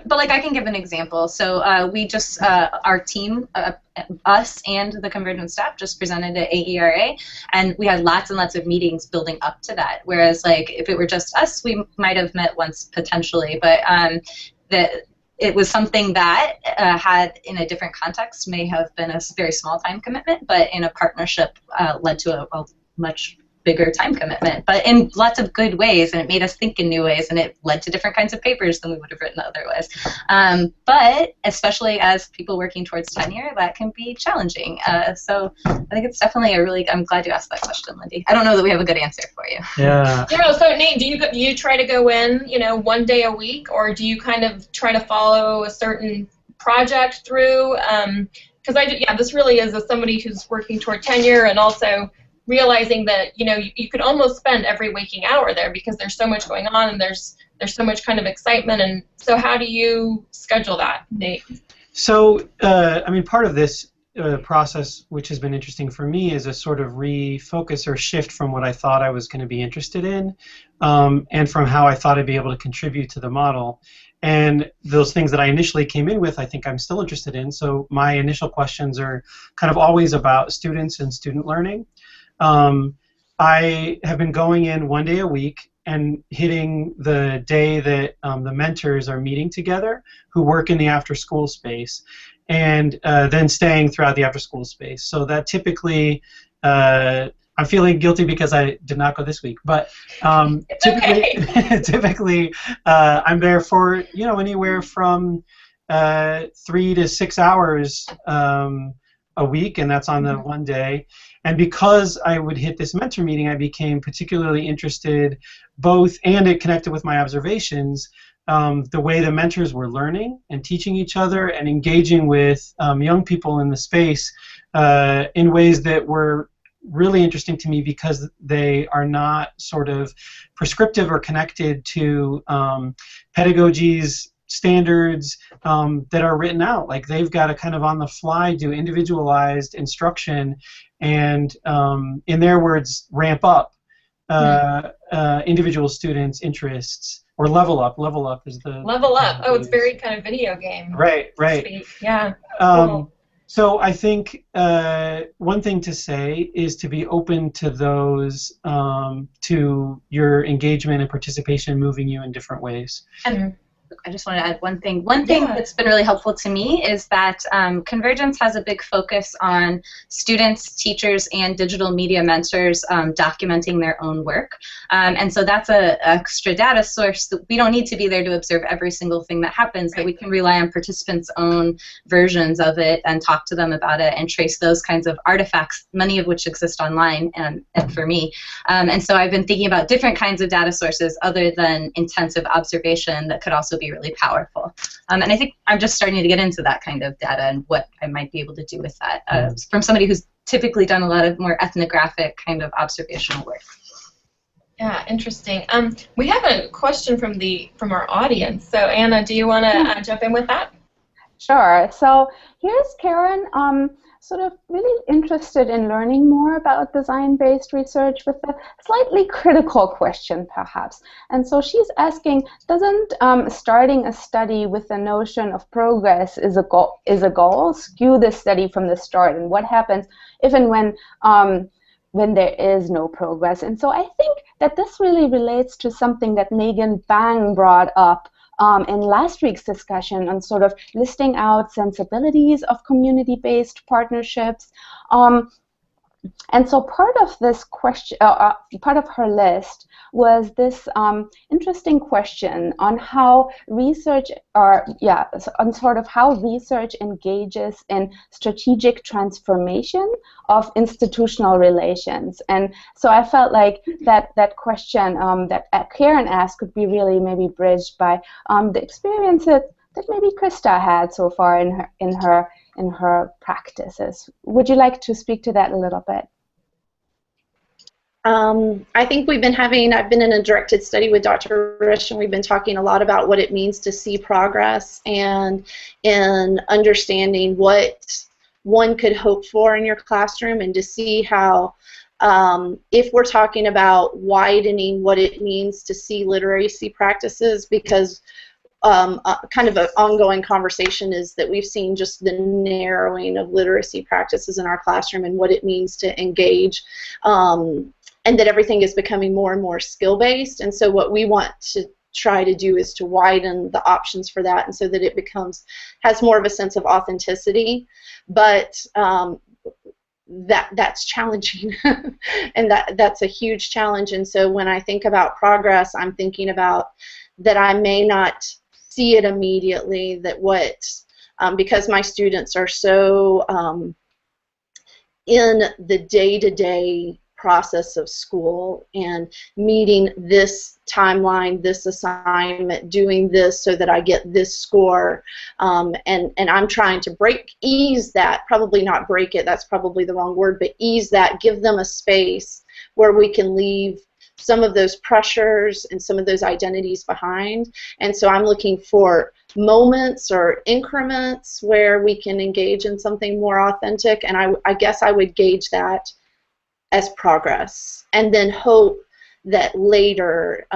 But I can give an example. So we just, our team, us and the Convergence staff just presented at AERA, and we had lots and lots of meetings building up to that. Whereas if it were just us, we might have met once potentially, but it was something that had, in a different context, may have been a very small time commitment, but in a partnership led to a much bigger time commitment, but in lots of good ways, and it made us think in new ways, and it led to different kinds of papers than we would have written otherwise. But especially as people working towards tenure, that can be challenging. So I think it's definitely I'm glad you asked that question, Lindy. I don't know that we have a good answer for you. Yeah. So Nate, do you try to go in, one day a week, or do you kind of try to follow a certain project through? Because this really is as somebody who's working toward tenure, and also realizing that you could almost spend every waking hour there because there's so much going on, and there's so much kind of excitement. And so how do you schedule that, Nate? So I mean, part of this process, which has been interesting for me, is a sort of refocus or shift from what I thought I was going to be interested in, and from how I thought I'd be able to contribute to the model. And those things that I initially came in with, I think I'm still interested in. So my initial questions are kind of always about students and student learning. I have been going in 1 day a week and hitting the day that the mentors are meeting together who work in the after-school space, and then staying throughout the after-school space. So that typically, I'm feeling guilty because I did not go this week, but typically I'm there for, you know, anywhere from 3 to 6 hours a week, and that's on the 1 day. And because I would hit this mentor meeting, I became particularly interested both, and it connected with my observations, the way the mentors were learning and teaching each other and engaging with young people in the space in ways that were really interesting to me, because they are not sort of prescriptive or connected to pedagogies, standards that are written out. Like, they've got to kind of on the fly do individualized instruction and, in their words, ramp up individual students' interests, or level up. Level up is the level up. Oh, it's very kind of video game. Right. Speak. Yeah. Cool. So I think one thing to say is to be open to those, to your engagement and participation moving you in different ways. And I just want to add one thing. One thing that's been really helpful to me is that Convergence has a big focus on students, teachers, and digital media mentors documenting their own work. And so that's an extra data source that we don't need to be there to observe every single thing that happens, that we can rely on participants' own versions of it and talk to them about it and trace those kinds of artifacts, many of which exist online and for me. And so I've been thinking about different kinds of data sources other than intensive observation that could also be really powerful. And I think I'm just starting to get into that kind of data and what I might be able to do with that from somebody who's typically done a lot of more ethnographic kind of observational work. Yeah, interesting. We have a question from our audience. So Anna, do you want to jump in with that? Sure. So here's Karen, sort of really interested in learning more about design-based research with a slightly critical question, perhaps. And so she's asking, doesn't starting a study with the notion of progress is a goal skew the study from the start? And what happens if and when there is no progress? And so I think that this really relates to something that Megan Bang brought up in last week's discussion on sort of listing out sensibilities of community-based partnerships. And so part of this question, part of her list was this interesting question on how research, on sort of how research engages in strategic transformation of institutional relations. And so I felt like that question that Karen asked could be really maybe bridged by the experiences that maybe Krista had so far in her practices. Would you like to speak to that a little bit? I think I've been in a directed study with Dr. Risch, and we've been talking a lot about what it means to see progress and in understanding what one could hope for in your classroom, and to see how, if we're talking about widening what it means to see literacy practices, because kind of an ongoing conversation is that we've seen just the narrowing of literacy practices in our classroom and what it means to engage, and that everything is becoming more and more skill-based. And so what we want to try to do is to widen the options for that, and so that it has more of a sense of authenticity. But that's challenging, and that's a huge challenge. And so when I think about progress, I'm thinking about that I may not see it immediately, that because my students are so in the day-to-day process of school and meeting this timeline, this assignment, doing this so that I get this score, and I'm trying to ease that, probably not break it, that's probably the wrong word, but ease that, give them a space where we can leave some of those pressures and some of those identities behind. And so I'm looking for moments or increments where we can engage in something more authentic, and I guess I would gauge that as progress, and then hope that later,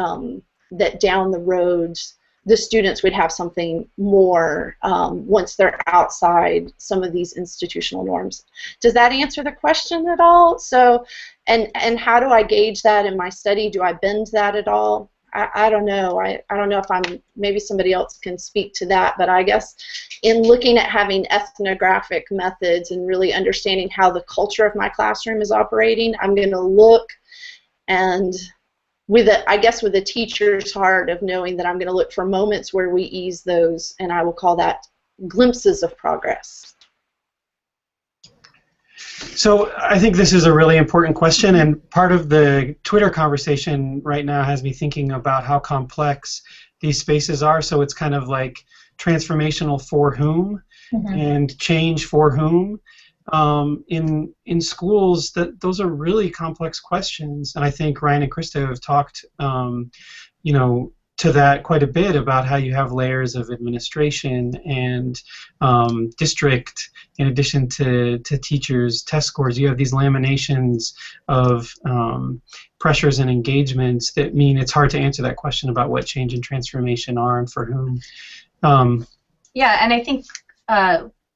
that down the road, the students would have something more once they're outside some of these institutional norms. Does that answer the question at all? So, and how do I gauge that in my study? Do I bend that at all? I don't know. I don't know if maybe somebody else can speak to that, but I guess in looking at having ethnographic methods and really understanding how the culture of my classroom is operating, I'm going to look, and with a teacher's heart of knowing that I'm going to look for moments where we ease those, and I will call that glimpses of progress. So I think this is a really important question, and part of the Twitter conversation right now has me thinking about how complex these spaces are. So it's kind of like transformational for whom, and change for whom. In schools, those are really complex questions, and I think Ryan and Krista have talked, to that quite a bit about how you have layers of administration and district, in addition to teachers, test scores. You have these laminations of pressures and engagements that mean it's hard to answer that question about what change and transformation are and for whom. Yeah, and I think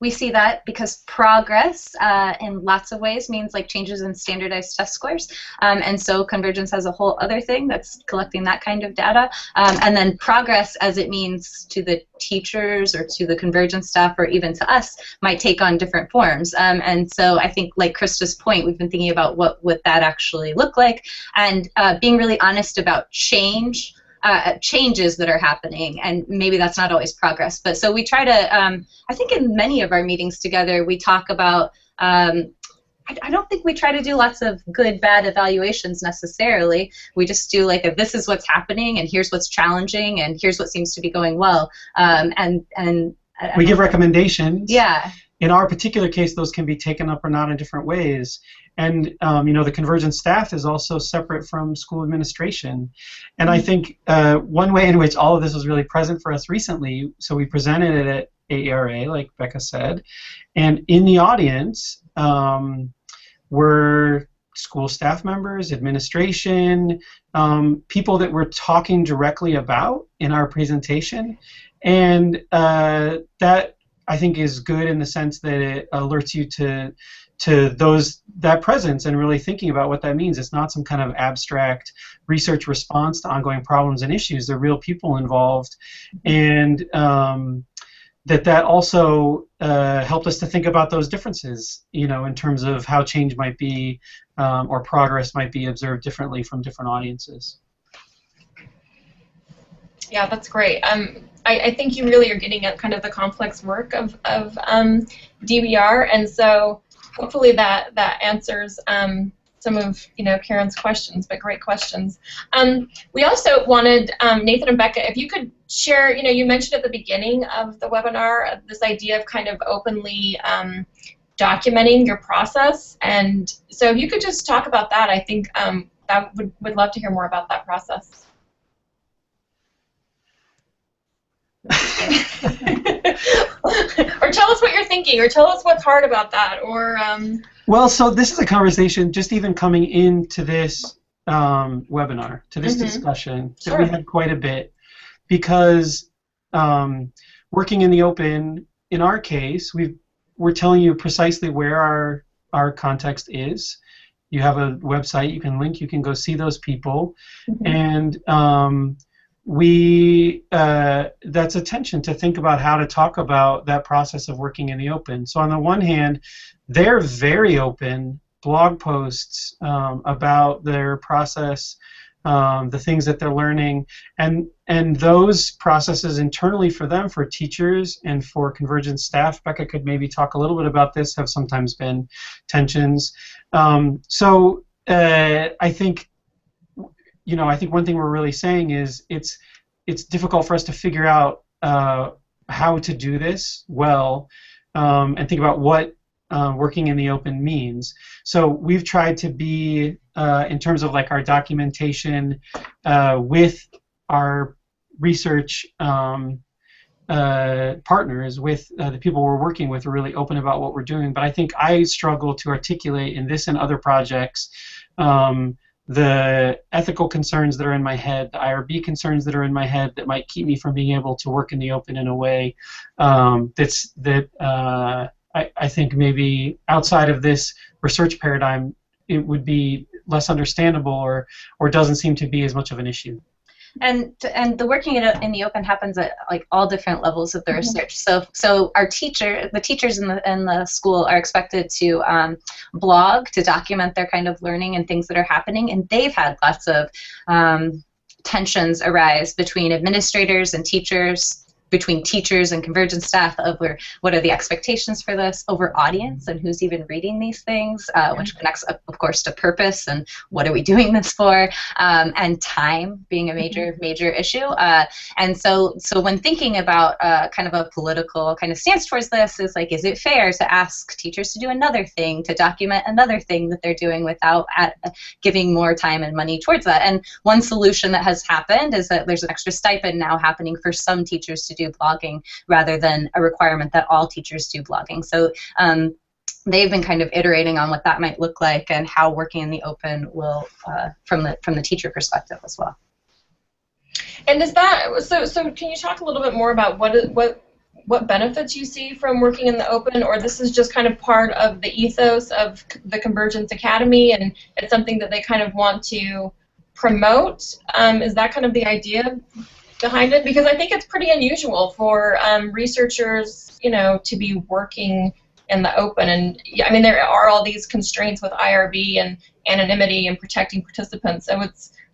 we see that because progress in lots of ways means like changes in standardized test scores, and so Convergence has a whole other thing that's collecting that kind of data, and then progress as it means to the teachers or to the Convergence staff or even to us might take on different forms, and so I think, like Krista's point, we've been thinking about what would that actually look like, and being really honest about changes that are happening, and maybe that's not always progress. But so we try to, I think in many of our meetings together, we talk about, I don't think we try to do lots of good, bad evaluations necessarily. We just do like this is what's happening, and here's what's challenging, and here's what seems to be going well. And we give recommendations. Yeah. In our particular case, those can be taken up or not in different ways. And the Convergence staff is also separate from school administration. And I think one way in which all of this was really present for us recently, so we presented it at AERA, like Becca said, and in the audience were school staff members, administration, people that we're talking directly about in our presentation. And that, I think, is good in the sense that it alerts you to that presence and really thinking about what that means. It's not some kind of abstract research response to ongoing problems and issues. There are real people involved, and that also helped us to think about those differences, in terms of how change might be or progress might be observed differently from different audiences. Yeah, that's great. I think you really are getting at kind of the complex work of DBR, and so hopefully that answers some of Karen's questions, but great questions. We also wanted Nathan and Becca, if you could share, you mentioned at the beginning of the webinar this idea of kind of openly documenting your process, and so if you could just talk about that, I think that would love to hear more about that process. Or tell us what you're thinking, or tell us what's hard about that, or Well, so this is a conversation just even coming into this webinar, to this discussion, that we had quite a bit, because working in the open, in our case, we're telling you precisely where our context is. You have a website you can link, you can go see those people, and that's attention to think about how to talk about that process of working in the open. So on the one hand, they're very open blog posts about their process, the things that they're learning, and those processes internally for them, for teachers and for Convergence staff, Becca could maybe talk a little bit about this, have sometimes been tensions. So I think one thing we're really saying is it's difficult for us to figure out how to do this well, and think about what working in the open means. So we've tried to be, in terms of like our documentation with our research partners, with the people we're working with, are really open about what we're doing. But I think I struggle to articulate in this and other projects the ethical concerns that are in my head, the IRB concerns that are in my head that might keep me from being able to work in the open in a way I think maybe outside of this research paradigm it would be less understandable or doesn't seem to be as much of an issue. And the working in the open happens at like all different levels of the research. So the teachers in the school are expected to blog to document their kind of learning and things that are happening, and they've had lots of tensions arise between administrators and teachers, between teachers and Convergence staff over what are the expectations for this, over audience and who's even reading these things, which connects, of course, to purpose and what are we doing this for, and time being a major issue. And so when thinking about kind of a political kind of stance towards this, is like, is it fair to ask teachers to do another thing, to document another thing that they're doing without giving more time and money towards that? And one solution that has happened is that there's an extra stipend now happening for some teachers to do blogging rather than a requirement that all teachers do blogging. So they've been kind of iterating on what that might look like and how working in the open will, from the teacher perspective as well. And is that so? Can you talk a little bit more about what benefits you see from working in the open, or this is just kind of part of the ethos of the Convergence Academy and it's something that they kind of want to promote? Is that kind of the idea behind it? Because I think it's pretty unusual for researchers, to be working in the open. And I mean, there are all these constraints with IRB and anonymity and protecting participants. So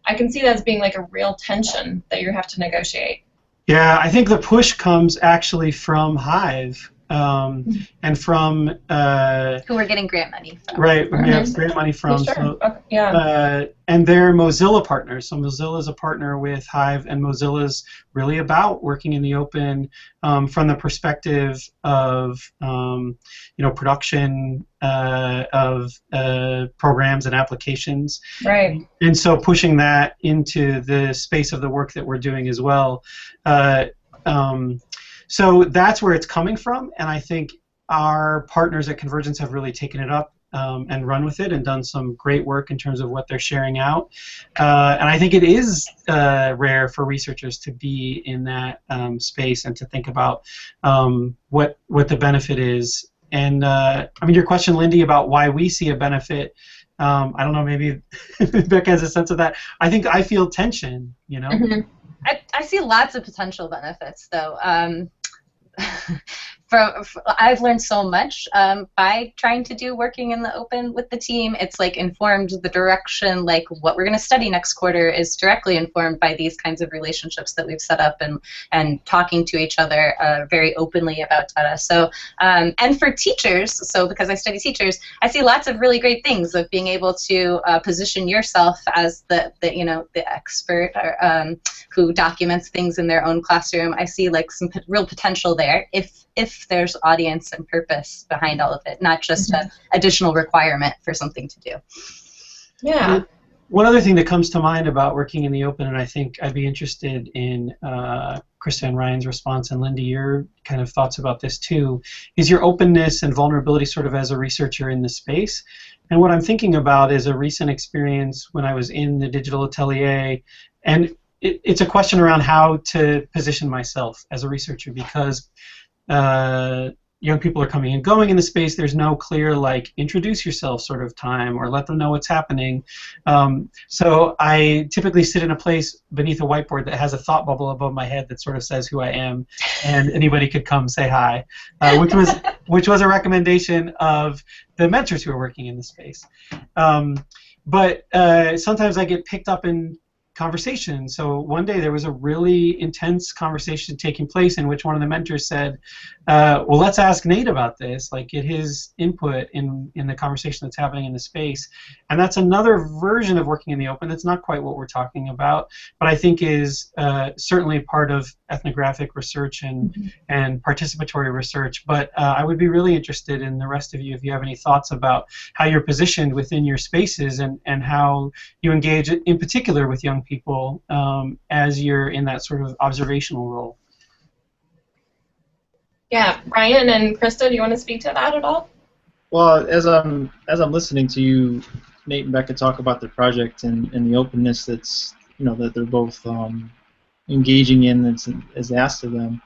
I can see that as being like a real tension that you have to negotiate. Yeah, I think the push comes actually from Hive. And from who we're getting grant money from. Right, we have grant money from. Sure. So, okay. Yeah. And they're Mozilla partners. So Mozilla is a partner with Hive, and Mozilla's really about working in the open from the perspective of production of programs and applications. Right. And so pushing that into the space of the work that we're doing as well. So that's where it's coming from, and I think our partners at Convergence have really taken it up and run with it and done some great work in terms of what they're sharing out. And I think it is rare for researchers to be in that space and to think about what the benefit is. And I mean, your question, Lindy, about why we see a benefit, I don't know, maybe Becca has a sense of that. I think I feel tension, I see lots of potential benefits, though. I've learned so much by trying to do working in the open with the team. It's like informed the direction, like what we're going to study next quarter is directly informed by these kinds of relationships that we've set up and talking to each other very openly about data. So and for teachers, so because I study teachers, I see lots of really great things of being able to position yourself as the expert who documents things in their own classroom. I see like some real potential there if there's audience and purpose behind all of it, not just an additional requirement for something to do. Yeah. One other thing that comes to mind about working in the open, and I think I'd be interested in Krista and Ryan's response, and Lindy, your kind of thoughts about this too, is your openness and vulnerability sort of as a researcher in the space. And what I'm thinking about is a recent experience when I was in the digital atelier, and it's a question around how to position myself as a researcher, because young people are coming and going in the space. There's no clear, like, introduce yourself sort of time or let them know what's happening. So I typically sit in a place beneath a whiteboard that has a thought bubble above my head that sort of says who I am, and anybody could come say hi, which was a recommendation of the mentors who are working in the space. But sometimes I get picked up in conversation. So one day there was a really intense conversation taking place in which one of the mentors said, well, let's ask Nate about this, like get his input in the conversation that's happening in the space. And that's another version of working in the open. That's not quite what we're talking about, but I think is certainly part of ethnographic research and participatory research. But I would be really interested in the rest of you if you have any thoughts about how you're positioned within your spaces and how you engage in particular with young people as you're in that sort of observational role. Yeah, Ryan and Krista, do you want to speak to that at all? Well, as I'm listening to you, Nate and Becca, talk about their project and the openness that's that they're both engaging in that's is asked of them,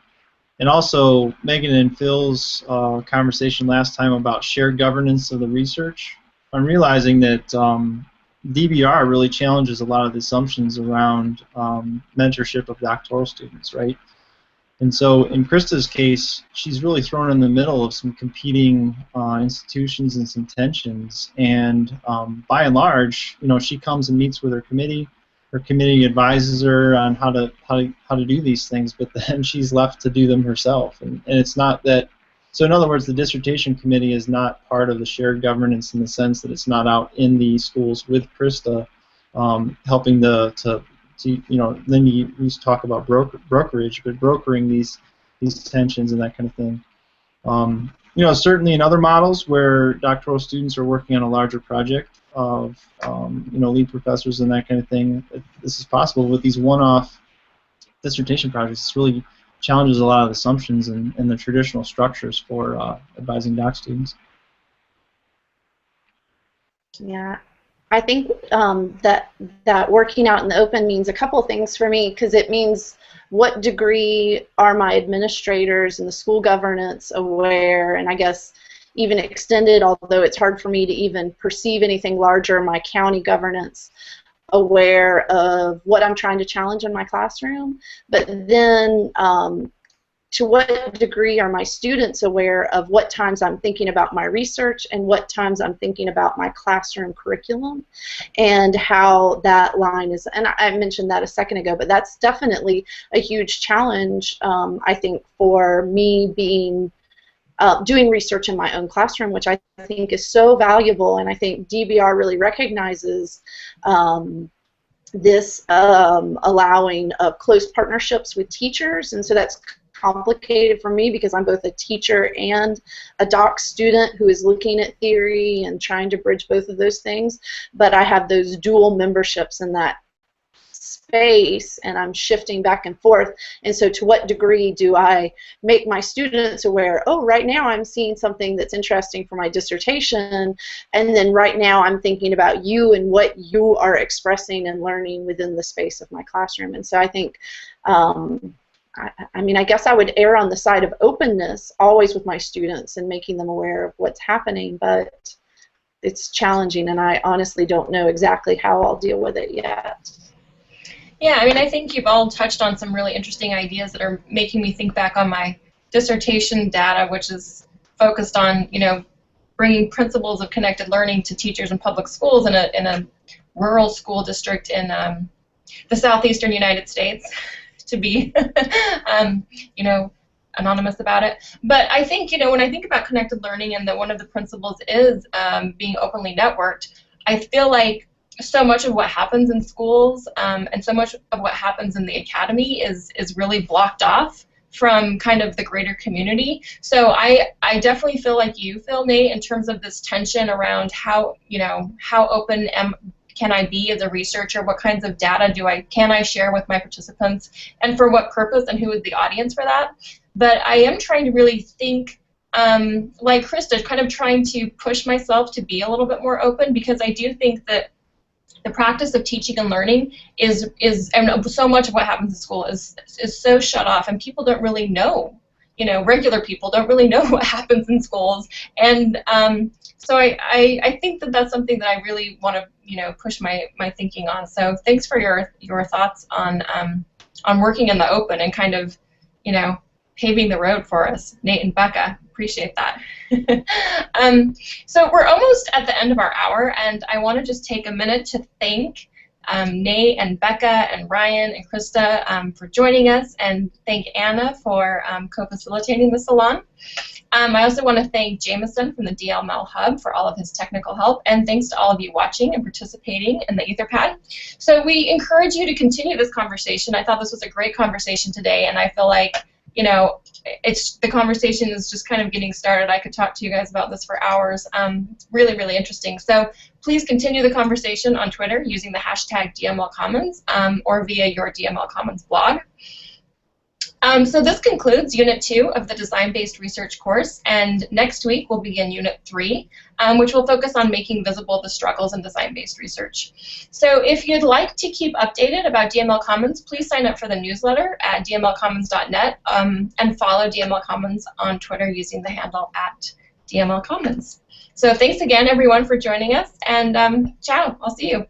and also Megan and Phil's conversation last time about shared governance of the research. I'm realizing that DBR really challenges a lot of the assumptions around mentorship of doctoral students, right? And so in Krista's case, she's really thrown in the middle of some competing institutions and some tensions. And by and large, she comes and meets with her committee. Her committee advises her on how to do these things, but then she's left to do them herself. And it's not that. So in other words, the dissertation committee is not part of the shared governance in the sense that it's not out in the schools with Krista, helping Lindy used to talk about brokerage, but brokering these tensions and that kind of thing. Certainly in other models where doctoral students are working on a larger project of lead professors and that kind of thing, this is possible. With these one-off dissertation projects, it really challenges a lot of assumptions and the traditional structures for advising doc students. Yeah. I think that working out in the open means a couple things for me, because it means what degree are my administrators and the school governance aware, and I guess even extended, although it's hard for me to even perceive anything larger, my county governance aware of what I'm trying to challenge in my classroom. But then to what degree are my students aware of what times I'm thinking about my research and what times I'm thinking about my classroom curriculum, and how that line is, and I mentioned that a second ago, but that's definitely a huge challenge, I think, for me being doing research in my own classroom, which I think is so valuable, and I think DBR really recognizes this allowing of close partnerships with teachers, and so that's complicated for me because I'm both a teacher and a doc student who is looking at theory and trying to bridge both of those things, but I have those dual memberships in that space, and I'm shifting back and forth. And so to what degree do I make my students aware, oh, right now I'm seeing something that's interesting for my dissertation, and then right now I'm thinking about you and what you are expressing and learning within the space of my classroom. And so I think I guess I would err on the side of openness always with my students and making them aware of what's happening, but it's challenging, and I honestly don't know exactly how I'll deal with it yet. Yeah, I think you've all touched on some really interesting ideas that are making me think back on my dissertation data, which is focused on, bringing principles of connected learning to teachers in public schools in a rural school district in the southeastern United States. To be, anonymous about it. But I think, when I think about connected learning and that one of the principles is being openly networked, I feel like so much of what happens in schools and so much of what happens in the academy is really blocked off from kind of the greater community. So I definitely feel like you feel, Nate, in terms of this tension around how open can I be as a researcher? What kinds of data can I share with my participants, and for what purpose, and who is the audience for that? But I am trying to really think, like Krista, kind of trying to push myself to be a little bit more open, because I do think that the practice of teaching and learning is and so much of what happens in school is so shut off, and people don't really know. Regular people don't really know what happens in schools, and so I think that that's something that I really want to push my thinking on. So thanks for your thoughts on working in the open and kind of paving the road for us, Nate and Becca. Appreciate that. So we're almost at the end of our hour, and I want to just take a minute to thank Nate and Becca and Ryan and Krista for joining us, and thank Anna for co-facilitating the salon. I also want to thank Jameson from the DLML Hub for all of his technical help, and thanks to all of you watching and participating in the Etherpad. So we encourage you to continue this conversation. I thought this was a great conversation today, and I feel like the conversation is just kind of getting started. I could talk to you guys about this for hours. Really, really interesting. So please continue the conversation on Twitter using the hashtag DML Commons or via your DML Commons blog. So this concludes Unit 2 of the Design-Based Research course, and next week we'll begin Unit 3, which will focus on making visible the struggles in design-based research. So if you'd like to keep updated about DML Commons, please sign up for the newsletter at dmlcommons.net and follow DML Commons on Twitter using the handle @DML Commons. So thanks again, everyone, for joining us, and ciao. I'll see you.